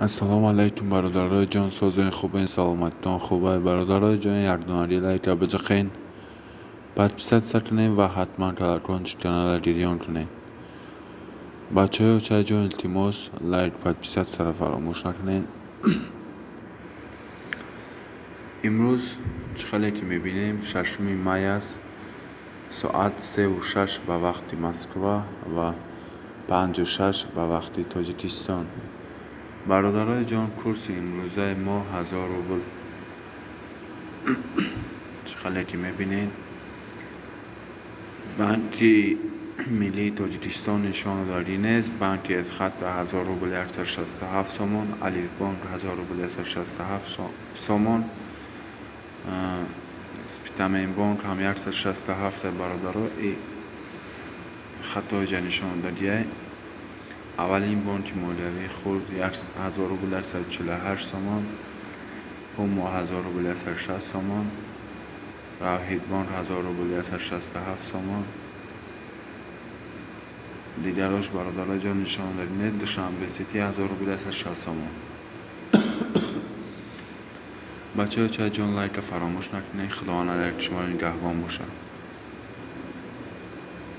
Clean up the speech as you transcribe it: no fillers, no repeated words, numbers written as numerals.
السلام علیکم برادرای جان. سوزین خوبین؟ سلامتتان خوبه؟ برادرای جان یردناری لایک بجخین подписать کنین و حتما تلگرام کانال گریان کنین. بچه های چه جان التماس لایک подписать سر فراموش نکنین. امروز چخاله که میبینیم 6 مای است، ساعت 3:06 به وقت مسکو و 5:06 به وقت تاجیکستان. برادرای جان کورس امروزه ما 1000 روبل چخاله که میبینین بانکی ملی تاجیکستان نشان داری نیست. بانکی از خط 1000 روبل 167 سومون، الف بانک 1000 روبل 167 سومون، سپیتامین بانک هم 167 برادرها ای خطای جا نشان دادیه. اولین بانک مالیوی خورد 1000 روبل 148 سومون، هما 1000 روبل 160 سومون، راهید بانک 1000 روبل 167 سومون. دیگرش برادرای جان نشان دادینه. دوشنبه سیتی 1000 روبل 160 سومون. بچه ها چه جان لایک فراموش نکنین. خدا نگهدار شما نگهبان باشه.